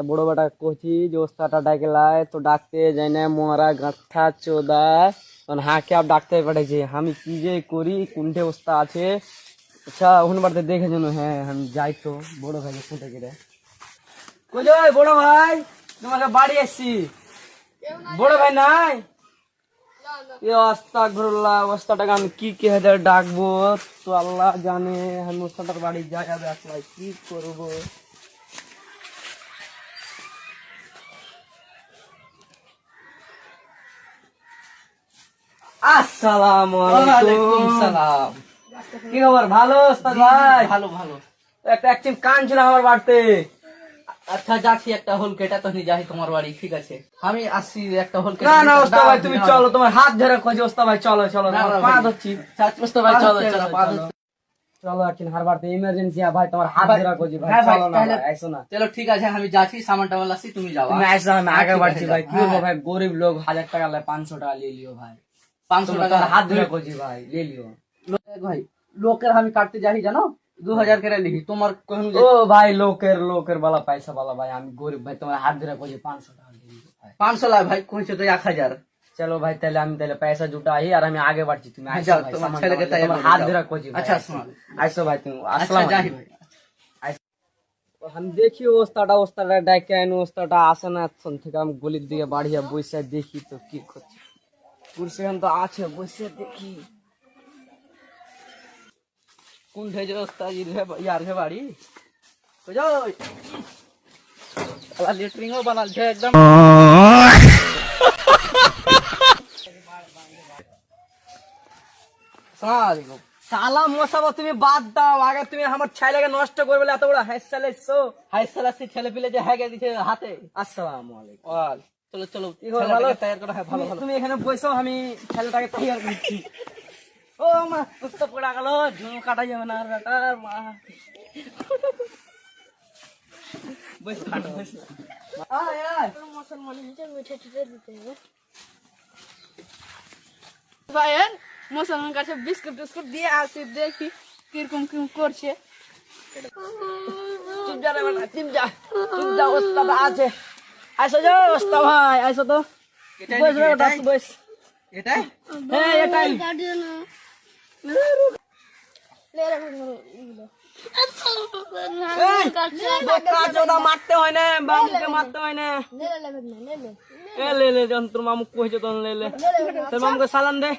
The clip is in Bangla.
বড় বেটা কচি যে ওস্তাদটা ডাকে লাই তো ডাকতে যাই না মোরা গাঁথা চোদা হাঁকে আপ ডাকতে পাঠাইছে আমি কি যে করি কোনটে ওস্তা আছে। আচ্ছা ওখানে বাড়িতে দেখে যেন হ্যাঁ আমি যাই তো বড় ভাই কোনটা কেটে কই যাই বড় ভাই তোমাকে বাড়ি আসছি বড় ভাই নাই অবস্থাটাকে আমি কি কে ডাকবো তো আল্লাহ জানে আমি ওস্তাটার বাড়ি যাই আসলাই কি করবো। আসসালামু আলাইকুম সালাম কি খবর ভালো ওস্তাদ ভাই ভালো ভালো একটা একদিন কান ছিল আমার বাড়িতে। আচ্ছা যাচ্ছি একটা হোল কেটা তো যাই তোমার বাড়ি ঠিক আছে আমি আসছি একটা হোল না না ওস্তাদ ভাই তুমি চলো তোমার হাত ধরে খোঁজে ওস্তাদ ভাই চলো চলো পা ধরছি ওস্তাদ ভাই চলো চলো পা ধরছি চলো একদিন হার বাড়িতে ইমার্জেন্সি ভাই তোমার হাত ধরে খোঁজে ভাই চলো না আইসো না চলো ঠিক আছে আমি যাচ্ছি সামান টামান আসছি তুমি যাও তুমি আইসো আমি আগে বাড়ছি ভাই কি করবো ভাই গরিব লোক 1000 টাকা লে 500 টাকা নিয়ে লিও ভাই 500 টাকা হাত ধরে খোঁজে ভাই নিয়ে লিও ভাই লোকের আমি কাটতে যাই জানো 2000 করে লিখি তোমার ও ভাই লোকের বালা পয়সা বালা ভাই আমি গরিব ভাই তোমার হাত ধরে খোঁজে 500 টাকা দিয়ে দিও ভাই 500 লাখ ভাই কইছো তো 1000 চলো ভাই তাহলে আমি তাহলে পয়সা জুটাই আর আমি আগে বাড়ছি তুমি আইসো যাও ভাই তোমার সামান ছেলেকে তাই তোমার হাত ধরে খোঁজে আচ্ছা শোনো আইসো ভাই তুমি আচ্ছা আসসালামু যাই আলাইকুম ভাই আমি দেখি ওস্তাদটা ডাকে আইন ওস্তাদটা আসে না এখন থেকে আমি গলির দিকে বাড়িয়া বসে দেখি তো কি করছে কুরসি তো আছে বসে দেখি কোন ভেজে ওস্তাদ ইয়ার হে বাড়ি বুঝো আলা লেটরিং ও বানাল ছে একদম সালামালাইকুম সালাম মোসাবা তুমি বাদ দাও আগে তুমি আমার ছেলেকে নষ্ট করবে এত বড় হাইসালাইছো হাইসালাসি ছেলে পিলে যে হ্যাগে দিছে হাতে আসসালামু আলাইকুম ওয়াল চলো চলো ভালো তৈরি করা হয় ভালো ভালো তুমি এখানে বসো আমি ছেলেটাকে তৈরি করছি। ও মা কুস্তা পড়া গেল ঝুল কাটা যাবে না বেটার মা বস কাটো বস আয় আয় মুসলমান হিসেবে মিঠে টিটে দিতে হবে ভাইয়ের মুসলমান কাছে বিস্কুট টিস্কুট দিয়ে আসি দেখি কিরকম কি করছে চুপ যা রে বেটা চুপ যা ওস্তাদ আছে আইসো যাও ওস্তাদ ভাই আইসো তো বস রে বেটা বস এটাই হ্যাঁ এটাই মারতে হয় না বাবুকে মারতে হয় না লে যখন তোর মামু কইছে তখন লে তোর মামুকে সালাম দে